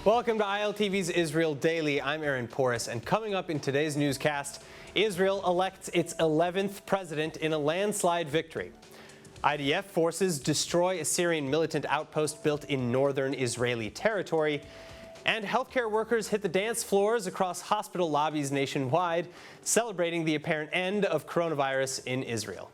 Welcome to ILTV's Israel Daily. I'm Aaron Porras, and coming up in today's newscast, Israel elects its 11th president in a landslide victory. IDF forces destroy a Syrian militant outpost built in northern Israeli territory. And healthcare workers hit the dance floors across hospital lobbies nationwide, celebrating the apparent end of coronavirus in Israel.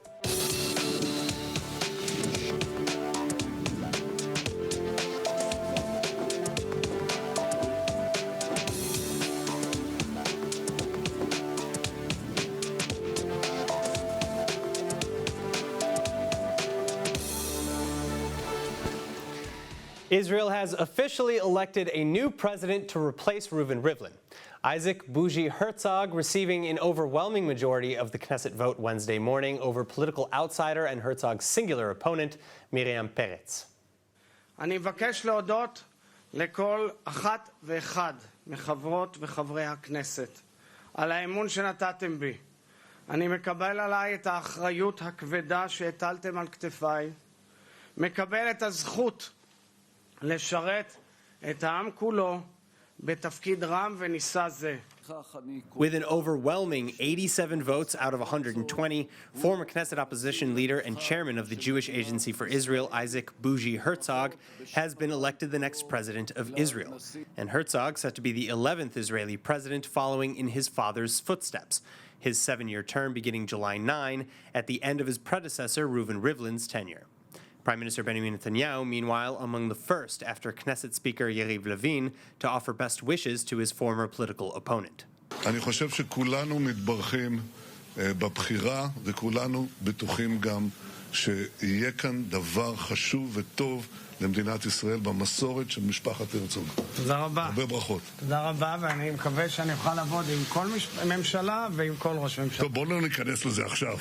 Israel has officially elected a new president to replace Reuven Rivlin. Isaac Bougie Herzog receiving an overwhelming majority of the Knesset vote Wednesday morning over political outsider and Herzog's singular opponent, Miriam Peretz. אני מבקש להודות לכל אחת ואחד מחברות וחברי הכנסת על האמון שנתתם בי. אני מקבל עליי את האחריות הכבדה שהטלתם על כתפיי, מקבל את הזכות לשרת את העם כולו בתפקיד רם ונישא זה. With an overwhelming 87 votes out of 120, former Knesset opposition leader and chairman of the Jewish Agency for Israel, Isaac Bougie Herzog, has been elected the next president of Israel. And Herzog set to be the 11th Israeli president following in his father's footsteps, his 7-year term beginning July 9 at the end of his predecessor Reuven Rivlin's tenure. Prime Minister Benjamin Netanyahu, meanwhile, among the first after Knesset Speaker Yariv Levin to offer best wishes to his former political opponent. אני חושב שכולנו מתברכים בבחירה וכולנו בטוחים גם שיהיה כאן דבר חשוב וטוב למדינת ישראל במסורת של משפחת הרצוג. תודה רבה. הרבה ברכות. תודה רבה, ואני מקווה שאני אוכל לעבוד עם כל ממשלה ועם כל ראש ממשלה. טוב, בואו לא ניכנס לזה עכשיו.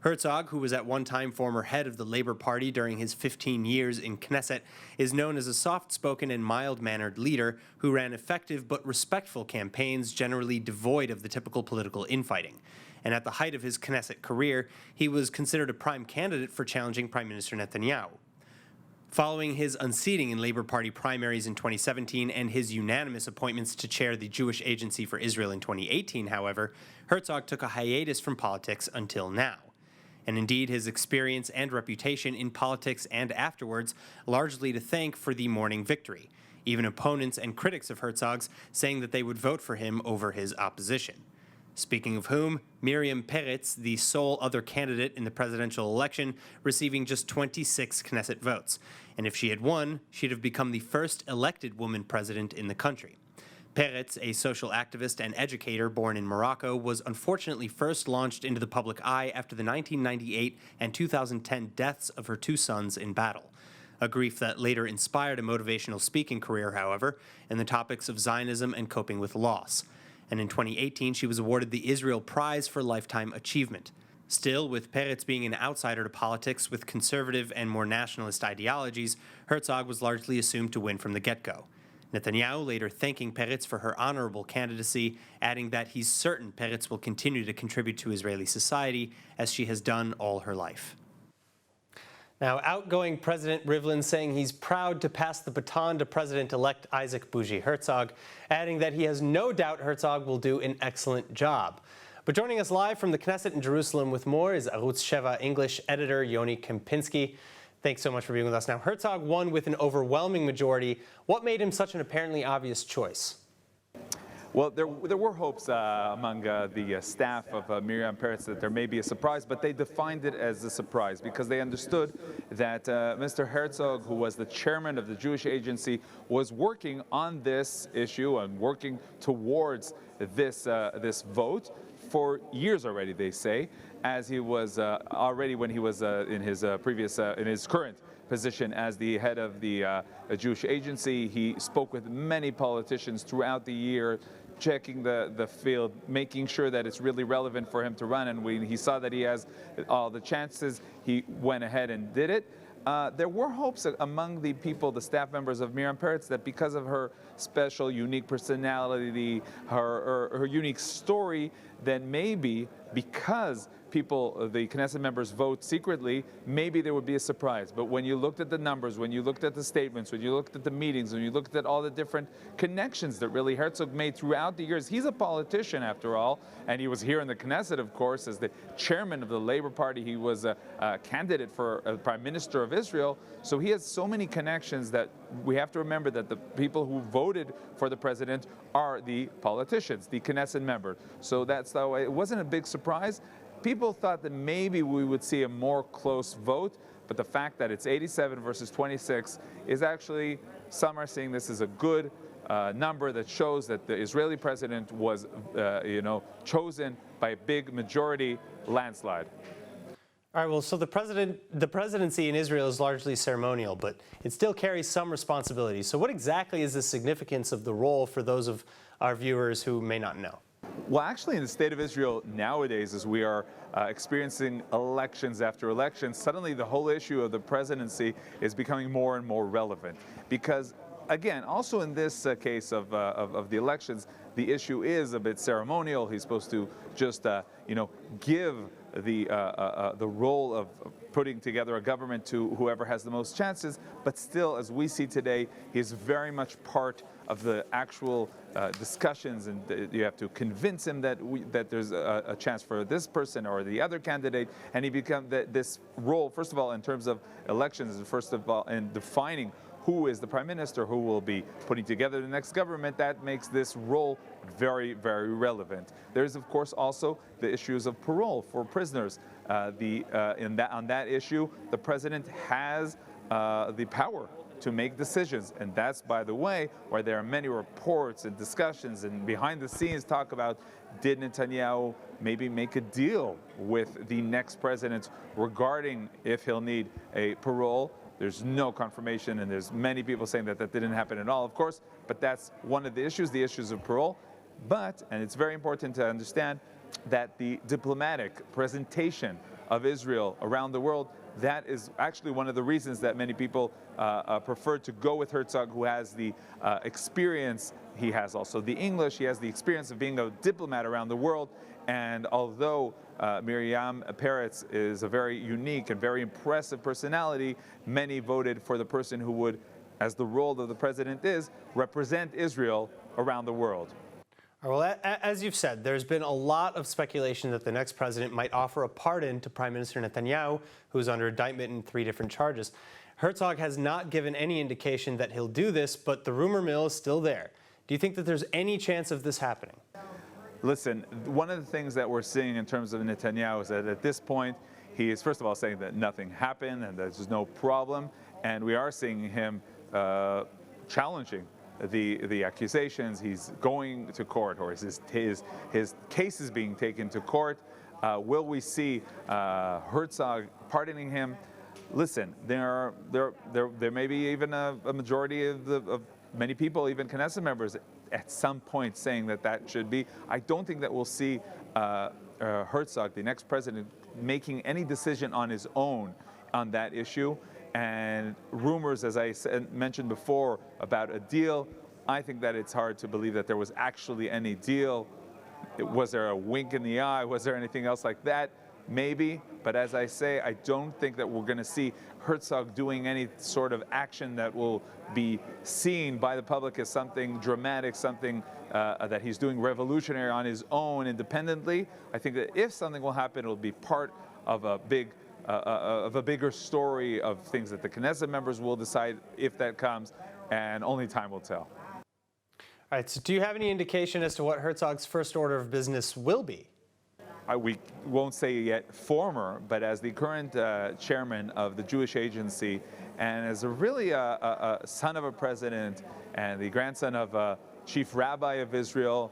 Herzog, who was at one time former head of the Labour Party during his 15 years in Knesset, is known as a soft-spoken and mild-mannered leader who ran effective but respectful campaigns generally devoid of the typical political infighting. And at the height of his Knesset career, he was considered a prime candidate for challenging Prime Minister Netanyahu. Following his unseating in Labour Party primaries in 2017 and his unanimous appointments to chair the Jewish Agency for Israel in 2018, however, Herzog took a hiatus from politics until now. And indeed, his experience and reputation in politics and afterwards largely to thank for the morning victory, even opponents and critics of Herzog's saying that they would vote for him over his opposition. Speaking of whom, Miriam Peretz, the sole other candidate in the presidential election, receiving just 26 Knesset votes. And if she had won, she'd have become the first elected woman president in the country. Peretz, a social activist and educator born in Morocco, was unfortunately first launched into the public eye after the 1998 and 2010 deaths of her two sons in battle. A grief that later inspired a motivational speaking career, however, in the topics of Zionism and coping with loss. And in 2018, she was awarded the Israel Prize for Lifetime Achievement. Still, with Peretz being an outsider to politics with conservative and more nationalist ideologies, Herzog was largely assumed to win from the get-go. Netanyahu later thanking Peretz for her honorable candidacy, adding that he's certain Peretz will continue to contribute to Israeli society as she has done all her life. Now, outgoing President Rivlin saying he's proud to pass the baton to President-elect Isaac Bougie Herzog, adding that he has no doubt Herzog will do an excellent job. But joining us live from the Knesset in Jerusalem with more is Arutz Sheva English editor Yoni Kempinski. Thanks so much for being with us. Now, Herzog won with an overwhelming majority. What made him such an apparently obvious choice? Well, there were hopes among the staff of Miriam Peretz that there may be a surprise, but they defined it as a surprise because they understood that Mr. Herzog, who was the chairman of the Jewish Agency, was working on this issue and working towards this vote for years already, they say, as he was already when he was in his current position as the head of the Jewish Agency. He spoke with many politicians throughout the year, checking the field, making sure that it's really relevant for him to run. And when he saw that he has all the chances, he went ahead and did it. There were hopes among the people, the staff members of Miriam Peretz, that because of her special, unique personality, her unique story, then maybe because the Knesset members vote secretly, maybe there would be a surprise. But when you looked at the numbers, when you looked at the statements, when you looked at the meetings, when you looked at all the different connections that really Herzog made throughout the years, he's a politician after all, and he was here in the Knesset, of course, as the chairman of the Labor Party. He was a candidate for Prime Minister of Israel. So he has so many connections that we have to remember that the people who voted for the president are the politicians, the Knesset members. So that's the way. It wasn't a big surprise. People thought that maybe we would see a more close vote, but the fact that it's 87 versus 26 is actually, some are seeing this as a good number that shows that the Israeli president was, chosen by a big majority landslide. All right, well, so the presidency in Israel is largely ceremonial, but it still carries some responsibility. So what exactly is the significance of the role for those of our viewers who may not know? Well, actually, in the state of Israel nowadays, as we are experiencing elections after elections, suddenly the whole issue of the presidency is becoming more and more relevant. Because, again, also in this case of the elections, the issue is a bit ceremonial. He's supposed to just, give the role of putting together a government to whoever has the most chances. But still, as we see today, he's very much part of the actual discussions, and you have to convince him that there's a chance for this person or the other candidate, and he becomes this role, first of all, in terms of elections, and first of all, in defining who is the prime minister, who will be putting together the next government. That makes this role very, very relevant. There's, of course, also the issues of parole for prisoners. On that issue, the president has the power to make decisions, and that's, by the way, where there are many reports and discussions and behind the scenes talk about, did Netanyahu maybe make a deal with the next president regarding if he'll need a parole? There's no confirmation, and there's many people saying that didn't happen at all, of course, but that's one of the issues of parole. But, and it's very important to understand, that the diplomatic presentation of Israel around the world, that is actually one of the reasons that many people prefer to go with Herzog, who has the experience. He has also the English. He has the experience of being a diplomat around the world. And although Miriam Peretz is a very unique and very impressive personality, many voted for the person who would, as the role of the president is, represent Israel around the world. Well, as you've said, there's been a lot of speculation that the next president might offer a pardon to Prime Minister Netanyahu, who's under indictment in 3 different charges. Herzog has not given any indication that he'll do this, but the rumor mill is still there. Do you think that there's any chance of this happening? Listen, one of the things that we're seeing in terms of Netanyahu is that at this point, he is, first of all, saying that nothing happened and there's no problem, and we are seeing him challenging the accusations. He's going to court, or his case is being taken to court. Will we see Herzog pardoning him? Listen, there may be even a majority of many people, even Knesset members, at some point saying that should be. I don't think that we'll see Herzog, the next president, making any decision on his own on that issue. And rumors, as I mentioned before, about a deal, I think that it's hard to believe that there was actually any deal. Was there a wink in the eye? Was there anything else like that? Maybe, but as I say, I don't think that we're going to see Herzog doing any sort of action that will be seen by the public as something dramatic, something that he's doing revolutionary on his own independently. I think that if something will happen, it'll be part of a bigger story of things that the Knesset members will decide if that comes, and only time will tell. All right, so do you have any indication as to what Herzog's first order of business will be? We won't say yet former, but as the current chairman of the Jewish Agency, and as a son of a president and the grandson of a chief rabbi of Israel,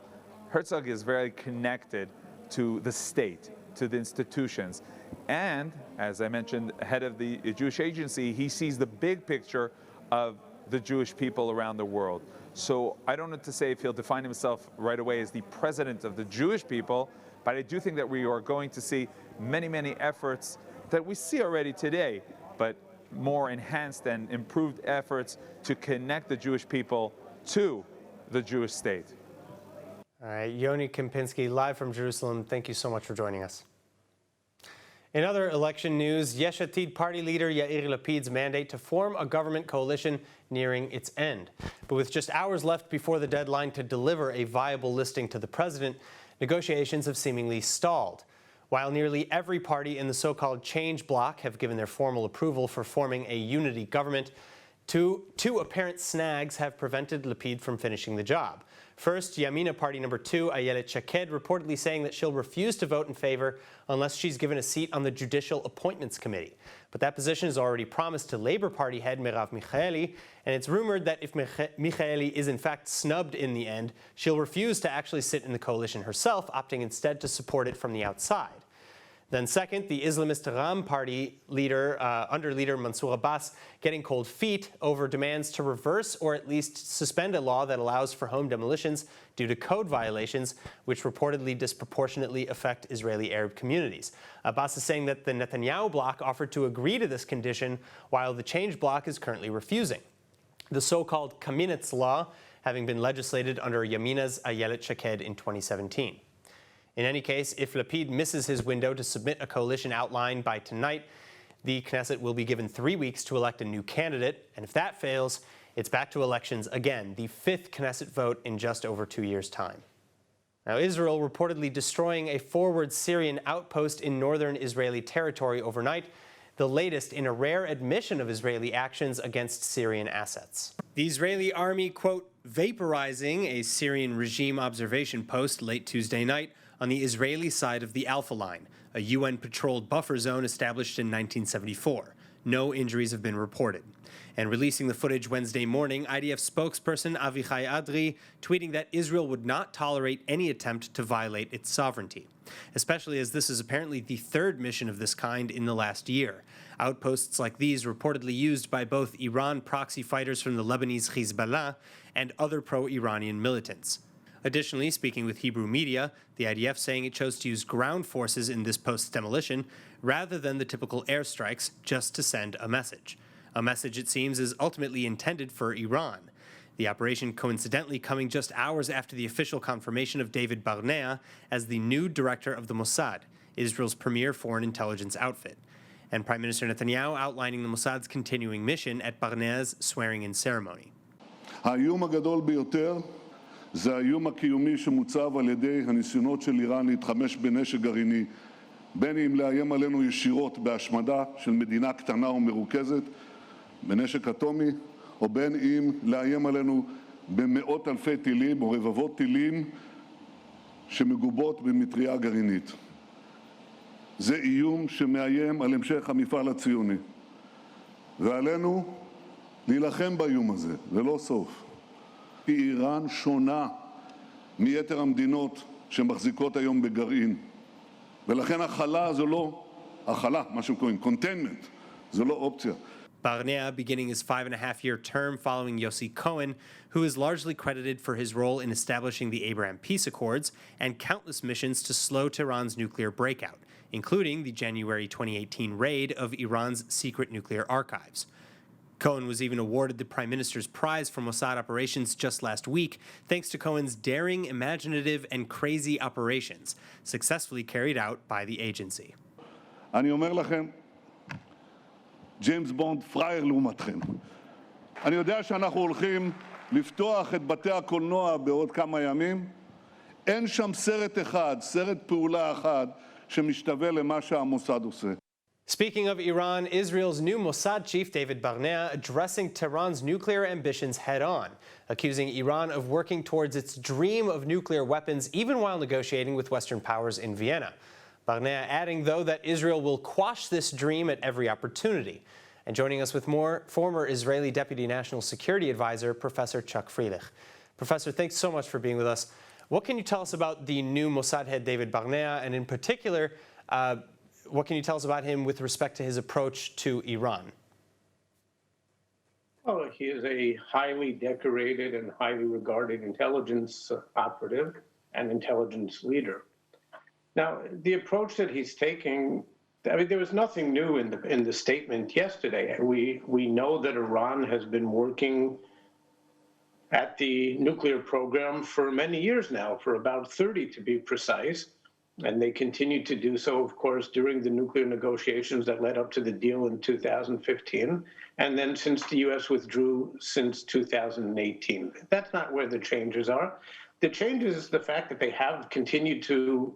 Herzog is very connected to the state, to the institutions. And, as I mentioned, head of the Jewish Agency, he sees the big picture of the Jewish people around the world. So I don't know to say if he'll define himself right away as the president of the Jewish people, but I do think that we are going to see many, many efforts that we see already today, but more enhanced and improved efforts to connect the Jewish people to the Jewish state. All right, Yoni Kempinski, live from Jerusalem. Thank you so much for joining us. In other election news, Yesh Atid party leader Yair Lapid's mandate to form a government coalition nearing its end. But with just hours left before the deadline to deliver a viable listing to the president, negotiations have seemingly stalled. While nearly every party in the so-called change bloc have given their formal approval for forming a unity government, two apparent snags have prevented Lapid from finishing the job. First, Yamina party number 2, Ayelet Shaked, reportedly saying that she'll refuse to vote in favor unless she's given a seat on the Judicial Appointments Committee. But that position is already promised to Labour Party head Merav Michaeli, and it's rumored that if Michaeli is in fact snubbed in the end, she'll refuse to actually sit in the coalition herself, opting instead to support it from the outside. Then second, the Islamist Ram party leader, under leader Mansour Abbas, getting cold feet over demands to reverse or at least suspend a law that allows for home demolitions due to code violations, which reportedly disproportionately affect Israeli Arab communities. Abbas is saying that the Netanyahu bloc offered to agree to this condition, while the Change bloc is currently refusing. The so-called Kaminetz law having been legislated under Yamina's Ayelet Shaked in 2017. In any case, if Lapid misses his window to submit a coalition outline by tonight, the Knesset will be given 3 weeks to elect a new candidate, and if that fails, it's back to elections again, the 5th Knesset vote in just over 2 years' time. Now, Israel reportedly destroying a forward Syrian outpost in northern Israeli territory overnight, the latest in a rare admission of Israeli actions against Syrian assets. The Israeli army, quote, vaporizing a Syrian regime observation post late Tuesday night on the Israeli side of the Alpha Line, a UN-patrolled buffer zone established in 1974. No injuries have been reported. And releasing the footage Wednesday morning, IDF spokesperson Avichai Adri tweeting that Israel would not tolerate any attempt to violate its sovereignty, especially as this is apparently the 3rd mission of this kind in the last year. Outposts like these reportedly used by both Iran proxy fighters from the Lebanese Hezbollah and other pro-Iranian militants. Additionally, speaking with Hebrew media, the IDF saying it chose to use ground forces in this post's demolition rather than the typical airstrikes just to send a message. A message, it seems, is ultimately intended for Iran. The operation coincidentally coming just hours after the official confirmation of David Barnea as the new director of the Mossad, Israel's premier foreign intelligence outfit. And Prime Minister Netanyahu outlining the Mossad's continuing mission at Barnea's swearing-in ceremony. האיום הגדול ביותר זה האיום הקיומי שמוצב על ידי הניסיונות של איראן להתחמש בנשק גרעיני, בין אם לאיים עלינו ישירות בהשמדה של מדינה קטנה ומרוכזת בנשק אטומי, או בין אם לאיים עלינו במאות אלפי טילים או רבבות טילים שמגובות במטריה גרעינית. זה איום שמאיים על המשך המפעל הציוני. ועלינו להילחם באיום הזה, זה לא סוף. כי איראן שונה מיתר המדינות שמחזיקות היום בגרעין. ולכן הכלה זה לא, הכלה, מה שקוראים, containment, זה לא אופציה. Barnea beginning his 5.5-year term following Yossi Cohen, who is largely credited for his role in establishing the Abraham Peace Accords and countless missions to slow Tehran's nuclear breakout, including the January 2018 raid of Iran's secret nuclear archives. Cohen was even awarded the Prime Minister's Prize for Mossad operations just last week, thanks to Cohen's daring, imaginative, and crazy operations, successfully carried out by the agency. אני אומר לכם, ג'יימס בונד פרייר לעומתכם. אני יודע שאנחנו הולכים לפתוח את בתי הקולנוע בעוד כמה ימים. אין שם סרט אחד, סרט פעולה אחד, שמשתווה למה שהמוסד עושה. Speaking of Iran, Israel's new Mossad chief, David Barnea, addressing Tehran's nuclear ambitions head-on, accusing Iran of working towards its dream of nuclear weapons even while negotiating with Western powers in Vienna. Barnea adding, though, that Israel will quash this dream at every opportunity. And joining us with more, former Israeli Deputy National Security Advisor, Professor Chuck Freilich. Professor, thanks so much for being with us. What can you tell us about the new Mossad head, David Barnea, and in particular, what can you tell us about him with respect to his approach to Iran? Well, he is a highly decorated and highly regarded intelligence operative and intelligence leader. Now, the approach that he's taking, I mean, there was nothing new in the statement yesterday. We know that Iran has been working at the nuclear program for many years now, for about 30 to be precise. And they continued to do so, of course, during the nuclear negotiations that led up to the deal in 2015, and then since the US withdrew since 2018. That's not where the changes are. The changes is the fact that they have continued to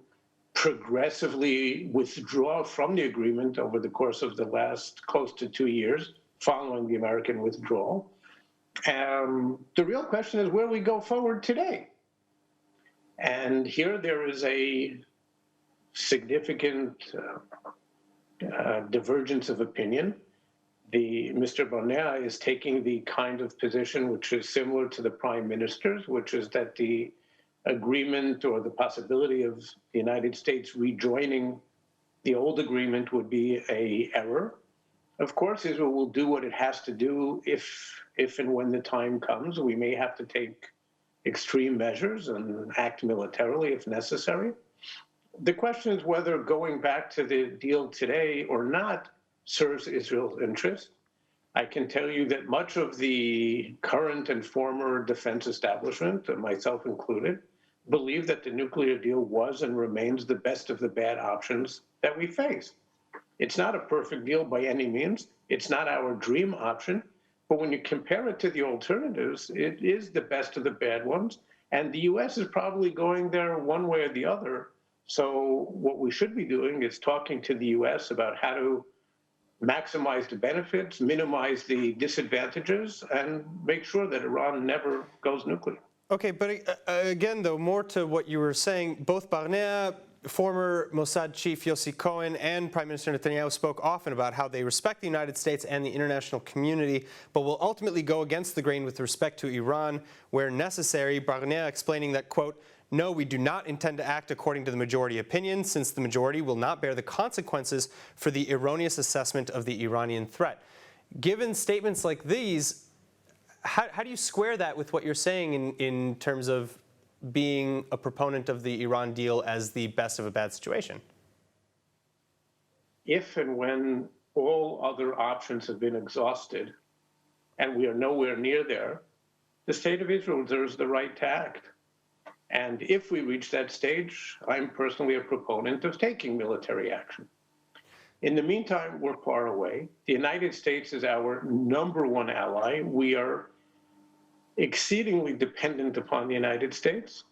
progressively withdraw from the agreement over the course of the last close to 2 years following the American withdrawal. The real question is where we go forward today. And here there is a significant divergence of opinion. Mr. Barnea is taking the kind of position which is similar to the prime minister's, which is that the agreement or the possibility of the United States rejoining the old agreement would be an error. Of course, Israel will do what it has to do if and when the time comes. We may have to take extreme measures and act militarily if necessary. The question is whether going back to the deal today or not serves Israel's interest. I can tell you that much of the current and former defense establishment, myself included, believe that the nuclear deal was and remains the best of the bad options that we face. It's not a perfect deal by any means. It's not our dream option. But when you compare it to the alternatives, it is the best of the bad ones. And the US is probably going there one way or the other. So what we should be doing is talking to the US about how to maximize the benefits, minimize the disadvantages, and make sure that Iran never goes nuclear. Okay, but again, though, more to what you were saying, both Barnea, former Mossad chief Yossi Cohen, and Prime Minister Netanyahu spoke often about how they respect the United States and the international community, but will ultimately go against the grain with respect to Iran where necessary. Barnea explaining that, quote, "No, we do not intend to act according to the majority opinion, since the majority will not bear the consequences for the erroneous assessment of the Iranian threat." Given statements like these, how do you square that with what you're saying in terms of being a proponent of the Iran deal as the best of a bad situation? If and when all other options have been exhausted, and we are nowhere near there, the state of Israel reserves the right to act. And if we reach that stage, I'm personally a proponent of taking military action. In the meantime, we're far away. The United States is our #1 ally. We are exceedingly dependent upon the United States,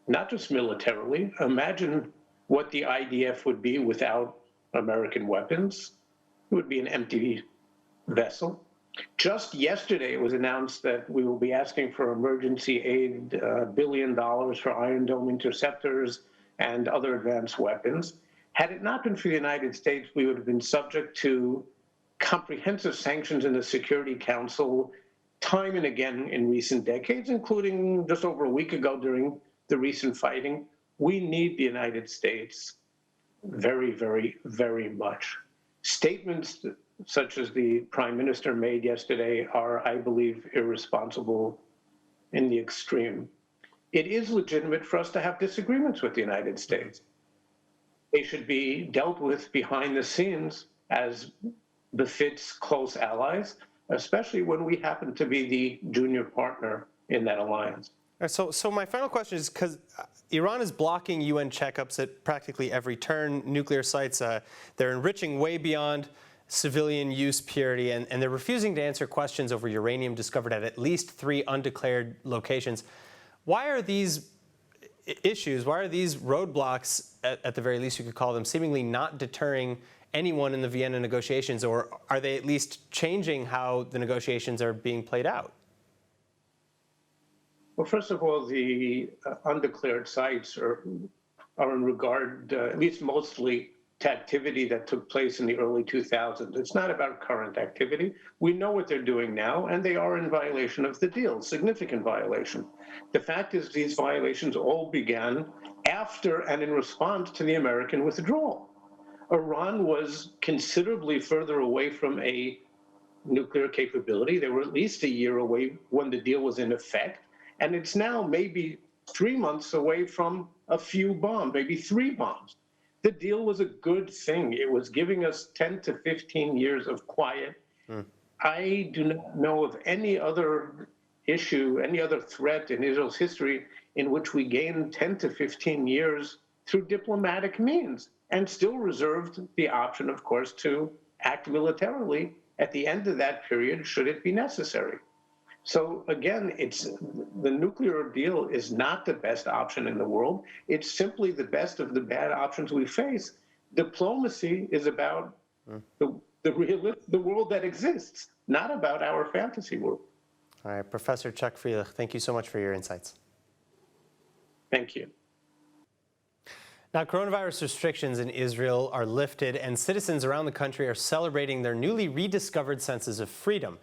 not just militarily. Imagine what the IDF would be without American weapons. It would be an empty vessel. Just yesterday, it was announced that we will be asking for emergency aid, $1 billion for Iron Dome interceptors and other advanced weapons. Had it not been for the United States, we would have been subject to comprehensive sanctions in the Security Council time and again in recent decades, including just over a week ago during the recent fighting. We need the United States very, very, very much. Statements such as the Prime Minister made yesterday are, I believe, irresponsible in the extreme. It is legitimate for us to have disagreements with the United States. They should be dealt with behind the scenes as befits close allies, especially when we happen to be the junior partner in that alliance. So my final question is, because Iran is blocking UN checkups at practically every turn, nuclear sites, they're enriching way beyond civilian use purity, and they're refusing to answer questions over uranium discovered at least 3 undeclared locations. Why are these issues, why are these roadblocks, at the very least you could call them, seemingly not deterring anyone in the Vienna negotiations, or are they at least changing how the negotiations are being played out? Well, first of all, the undeclared sites are in regard, at least mostly, to activity that took place in the early 2000s. It's not about current activity. We know what they're doing now, and they are in violation of the deal, significant violation. The fact is these violations all began after and in response to the American withdrawal. Iran was considerably further away from a nuclear capability. They were at least a year away when the deal was in effect, and it's now maybe 3 months away from a few bombs, maybe 3 bombs. The deal was a good thing. It was giving us 10 to 15 years of quiet. I do not know of any other issue, any other threat in Israel's history in which we gained 10 to 15 years through diplomatic means, and still reserved the option, of course, to act militarily at the end of that period, should it be necessary. So again, the nuclear deal is not the best option in the world. It's simply the best of the bad options we face. Diplomacy is about the world that exists, not about our fantasy world. All right, Professor Chuck Freilich, thank you so much for your insights. Thank you. Now, coronavirus restrictions in Israel are lifted, and citizens around the country are celebrating their newly rediscovered senses of freedom.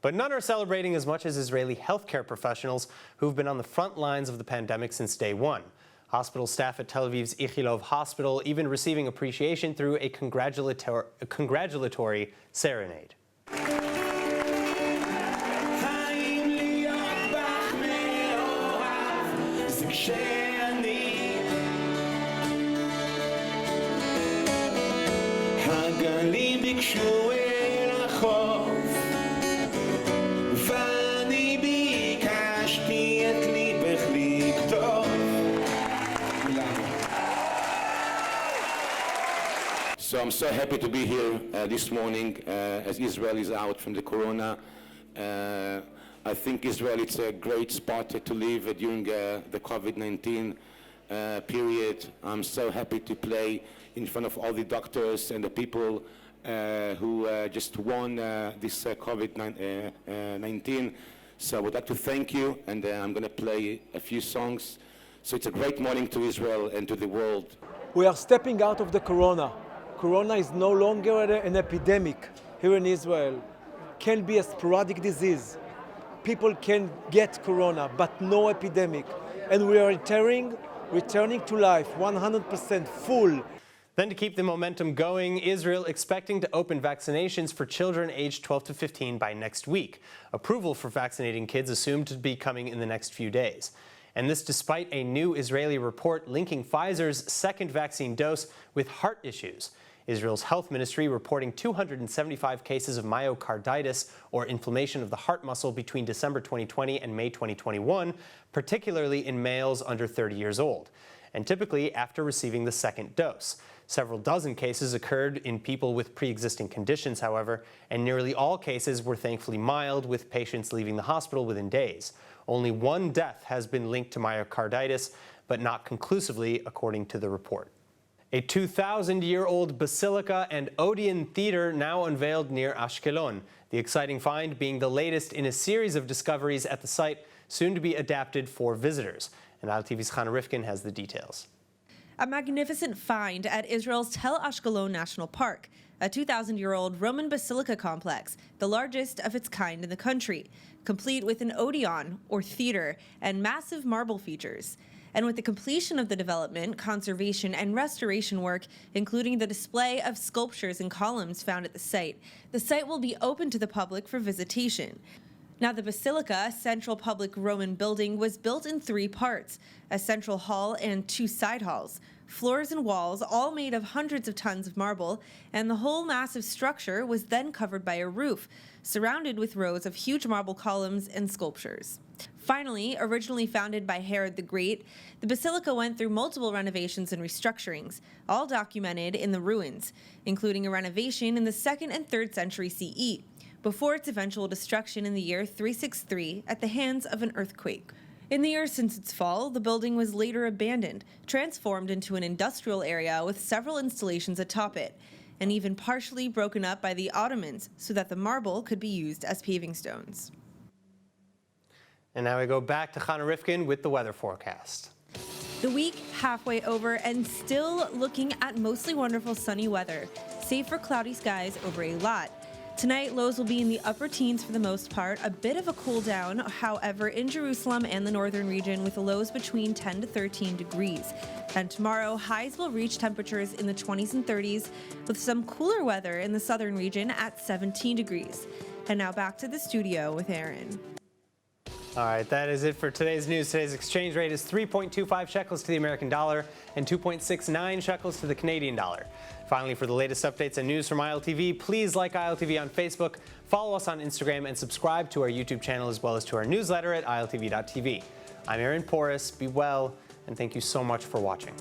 But none are celebrating as much as Israeli healthcare professionals who've been on the front lines of the pandemic since day one. Hospital staff at Tel Aviv's Archaeological hospital even receiving appreciation through a congratulatory serenade. So I'm so happy to be here this morning as Israel is out from the corona. I think Israel, it's a great spot to live during the COVID-19 period. I'm so happy to play in front of all the doctors and the people who just won this COVID-19. So I would like to thank you, and I'm going to play a few songs. So it's a great morning to Israel and to the world. We are stepping out of the corona. Corona is no longer an epidemic here in Israel. Can be a sporadic disease. People can get corona, but no epidemic. And we are returning to life 100% full. Then to keep the momentum going, Israel expecting to open vaccinations for children aged 12 to 15 by next week. Approval for vaccinating kids assumed to be coming in the next few days. And this despite a new Israeli report linking Pfizer's second vaccine dose with heart issues. Israel's health ministry reporting 275 cases of myocarditis, or inflammation of the heart muscle, between December 2020 and May 2021, particularly in males under 30 years old, and typically after receiving the second dose. Several dozen cases occurred in people with pre-existing conditions, however, and nearly all cases were thankfully mild, with patients leaving the hospital within days. Only one death has been linked to myocarditis, but not conclusively, according to the report. A 2,000-year-old basilica and Odeon theater now unveiled near Ashkelon, the exciting find being the latest in a series of discoveries at the site, soon to be adapted for visitors. And ILTV's Chana Rifkin has the details. A magnificent find at Israel's Tel Ashkelon National Park, a 2,000-year-old Roman basilica complex, the largest of its kind in the country, complete with an Odeon, or theater, and massive marble features. And with the completion of the development, conservation, and restoration work, including the display of sculptures and columns found at the site will be open to the public for visitation. Now, the basilica, a central public Roman building, was built in 3 parts, a central hall and 2 side halls, floors and walls all made of hundreds of tons of marble, and the whole massive structure was then covered by a roof, surrounded with rows of huge marble columns and sculptures. Finally, originally founded by Herod the Great, the basilica went through multiple renovations and restructurings, all documented in the ruins, including a renovation in the 2nd and 3rd century CE, before its eventual destruction in the year 363 at the hands of an earthquake. In the years since its fall, the building was later abandoned, transformed into an industrial area with several installations atop it, and even partially broken up by the Ottomans so that the marble could be used as paving stones. And now we go back to Chana Rifkin with the weather forecast. The week halfway over and still looking at mostly wonderful sunny weather, save for cloudy skies over a lot. Tonight, lows will be in the upper teens for the most part, a bit of a cool down, however, in Jerusalem and the northern region with lows between 10 to 13 degrees. And tomorrow, highs will reach temperatures in the 20s and 30s, with some cooler weather in the southern region at 17 degrees. And now back to the studio with Aaron. All right, that is it for today's news. Today's exchange rate is 3.25 shekels to the American dollar and 2.69 shekels to the Canadian dollar. Finally, for the latest updates and news from ILTV, please like ILTV on Facebook, follow us on Instagram, and subscribe to our YouTube channel as well as to our newsletter at iltv.tv. I'm Aaron Porras. Be well, and thank you so much for watching.